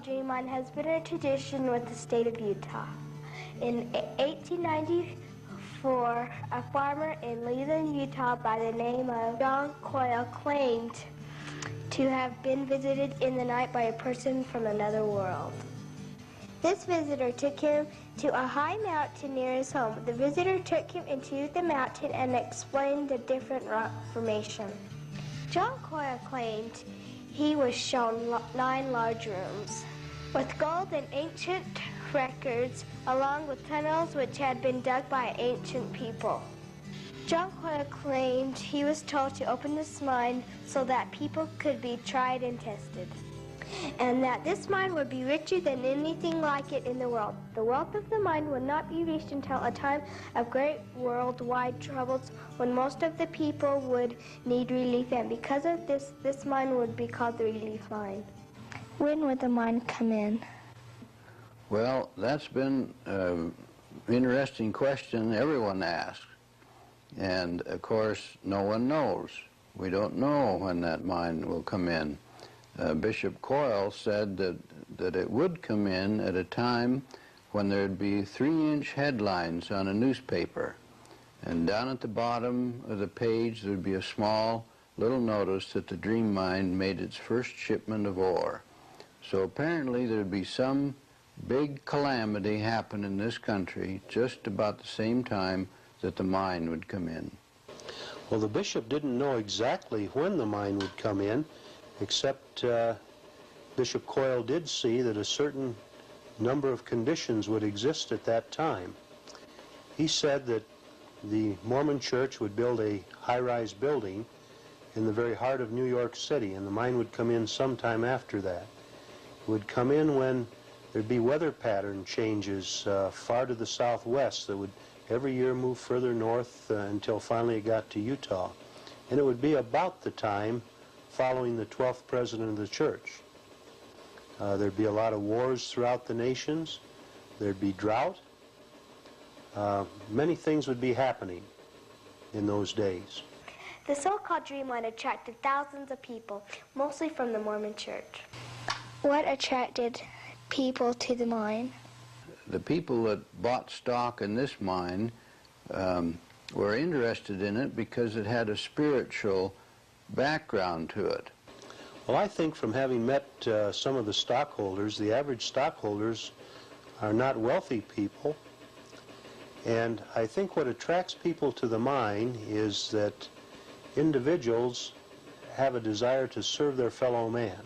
so-called dream mine has been a tradition with the state of Utah. In 1894, a farmer in Leland, Utah by the name of John Koyle claimed to have been visited in the night by a person from another world. This visitor took him to a high mountain near his home. The visitor took him into the mountain and explained the different rock formation. John Koyle claimed he was shown 9 large rooms with gold and ancient records, along with tunnels which had been dug by ancient people. John Koyle claimed he was told to open this mine so that people could be tried and tested, and that this mine would be richer than anything like it in the world. The wealth of the mine would not be reached until a time of great worldwide troubles when most of the people would need relief, and because of this, this mine would be called the relief mine. When would the mine come in? Well, that's been an interesting question everyone asks. And of course, no one knows. We don't know when that mine will come in. Bishop Koyle said that it would come in at a time when there'd be 3-inch headlines on a newspaper. And down at the bottom of the page, there'd be a small little notice that the dream mine made its first shipment of ore. So apparently there'd be some big calamity happen in this country just about the same time that the mine would come in. Well, the bishop didn't know exactly when the mine would come in, except Bishop Koyle did see that a certain number of conditions would exist at that time. He said that the Mormon church would build a high-rise building in the very heart of New York City, and the mine would come in sometime after that. It would come in when there'd be weather pattern changes far to the southwest that would every year move further north until finally it got to Utah. And it would be about the time following the 12th president of the church. There'd be a lot of wars throughout the nations. There'd be drought. Many things would be happening in those days. The so-called dream mine attracted thousands of people, mostly from the Mormon church. What attracted people to the mine? The people that bought stock in this mine were interested in it because it had a spiritual background to it. Well, I think from having met some of the stockholders, the average stockholders are not wealthy people. And I think what attracts people to the mine is that individuals have a desire to serve their fellow man.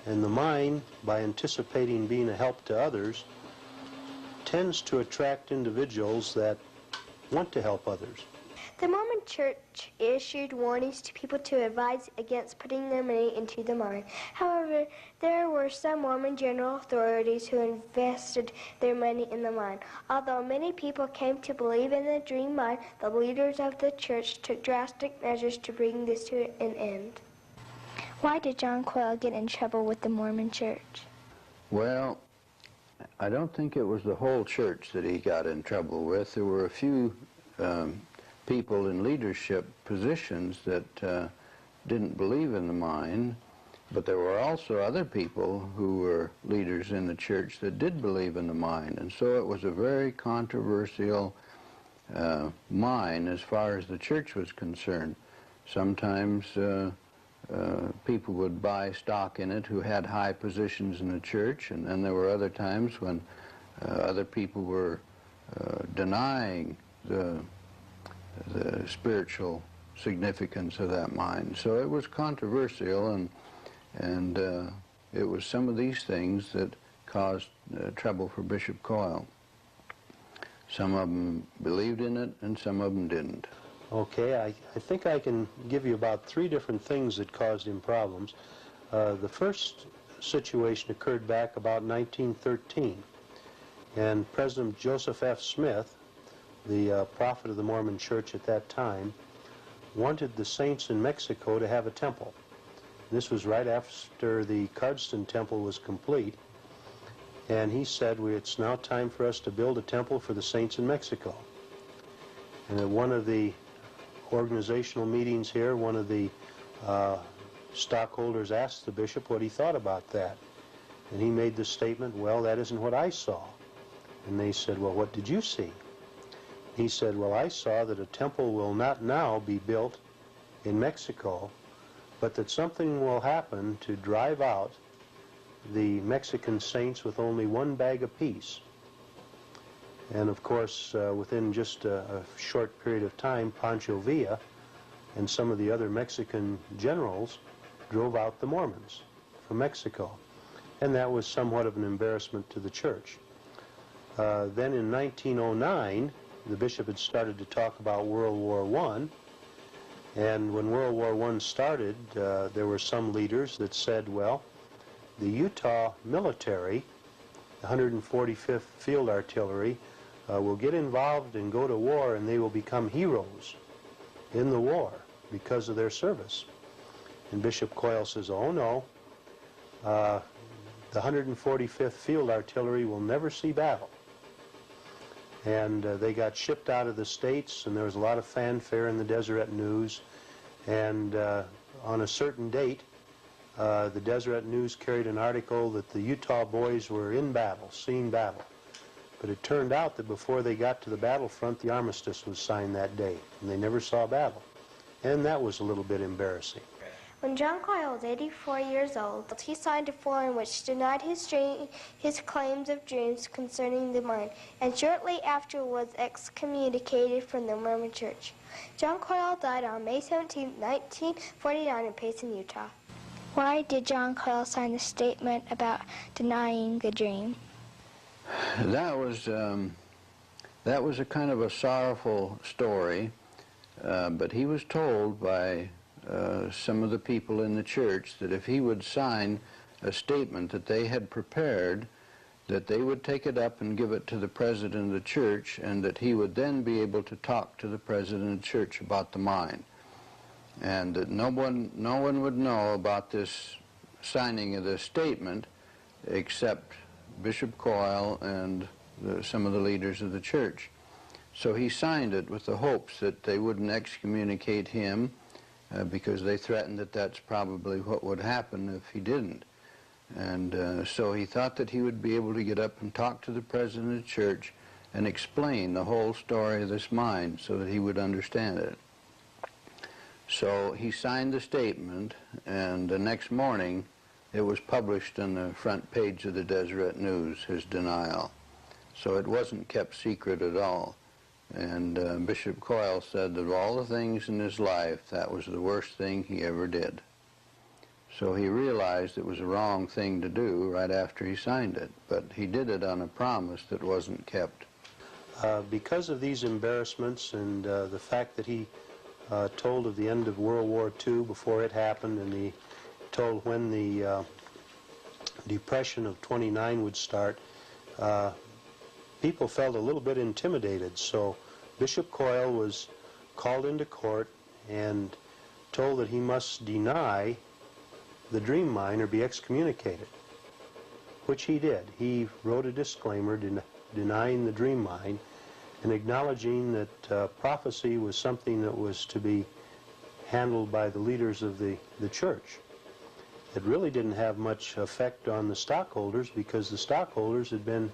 And the mine, by anticipating being a help to others, tends to attract individuals that want to help others. The Mormon church issued warnings to people to advise against putting their money into the mine. However, there were some Mormon general authorities who invested their money in the mine. Although many people came to believe in the dream mine, the leaders of the church took drastic measures to bring this to an end. Why did John Koyle get in trouble with the Mormon church? Well, I don't think it was the whole church that he got in trouble with. There were a few people in leadership positions that didn't believe in the mine, but there were also other people who were leaders in the church that did believe in the mine, and so it was a very controversial mine as far as the church was concerned. Sometimes people would buy stock in it who had high positions in the church, and then there were other times when other people were denying the spiritual significance of that mine. So it was controversial, and it was some of these things that caused trouble for Bishop Koyle. Some of them believed in it, and some of them didn't. Okay, I think I can give you about 3 different things that caused him problems. The first situation occurred back about 1913, and President Joseph F. Smith, the prophet of the Mormon church at that time, wanted the saints in Mexico to have a temple. This was right after the Cardston temple was complete, and he said, it's now time for us to build a temple for the saints in Mexico. And at one of the organizational meetings here, one of the stockholders asked the bishop what he thought about that. And he made the statement, well, that isn't what I saw. And they said, well, what did you see? He said, well, I saw that a temple will not now be built in Mexico, but that something will happen to drive out the Mexican saints with only one bag apiece. And of course, within just a short period of time, Pancho Villa and some of the other Mexican generals drove out the Mormons from Mexico. And that was somewhat of an embarrassment to the church. Then in 1909, the bishop had started to talk about World War I. And when World War I started, there were some leaders that said, well, the Utah military, the 145th Field Artillery, will get involved and go to war, and they will become heroes in the war because of their service. And Bishop Koyle says, oh no, the 145th Field Artillery will never see battle. And they got shipped out of the States, and there was a lot of fanfare in the Deseret News. And on a certain date, the Deseret News carried an article that the Utah boys were in battle, seeing battle. But it turned out that before they got to the battlefront, the armistice was signed that day, and they never saw battle. And that was a little bit embarrassing. When John Koyle was 84 years old, he signed a form which denied his claims of dreams concerning the mind, and shortly after was excommunicated from the Mormon Church. John Koyle died on May 17, 1949 in Payson, Utah. Why did John Koyle sign the statement about denying the dream? That was a kind of a sorrowful story, but he was told by some of the people in the church that if he would sign a statement that they had prepared, that they would take it up and give it to the president of the church, and that he would then be able to talk to the president of the church about the mind. And that no one would know about this signing of this statement except Bishop Koyle and some of the leaders of the church. So he signed it with the hopes that they wouldn't excommunicate him, because they threatened that that's probably what would happen if he didn't. And so he thought that he would be able to get up and talk to the president of the church and explain the whole story of this mind so that he would understand it. So he signed the statement, and the next morning it was published on the front page of the Deseret News, his denial. So it wasn't kept secret at all. And Bishop Koyle said that of all the things in his life, that was the worst thing he ever did. So he realized it was a wrong thing to do right after he signed it, but he did it on a promise that wasn't kept. Because of these embarrassments and the fact that he told of the end of World War II before it happened, and he told when the Depression of '29 would start, people felt a little bit intimidated. So Bishop Koyle was called into court and told that he must deny the dream mind or be excommunicated, which he did. He wrote a disclaimer denying the dream mind and acknowledging that prophecy was something that was to be handled by the leaders of the church. It really didn't have much effect on the stockholders, because the stockholders had been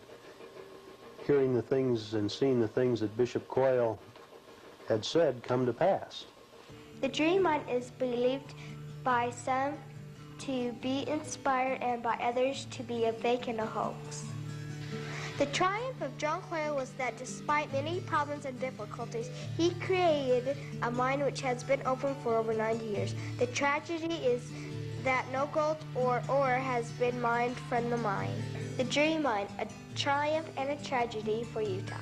hearing the things and seeing the things that Bishop Koyle had said come to pass. The dream mind is believed by some to be inspired and by others to be a fake and a hoax. The triumph of John Koyle was that despite many problems and difficulties, he created a mind which has been open for over 90 years. The tragedy is that no gold or ore has been mined from the mine. The dream mind, a triumph and a tragedy for Utah.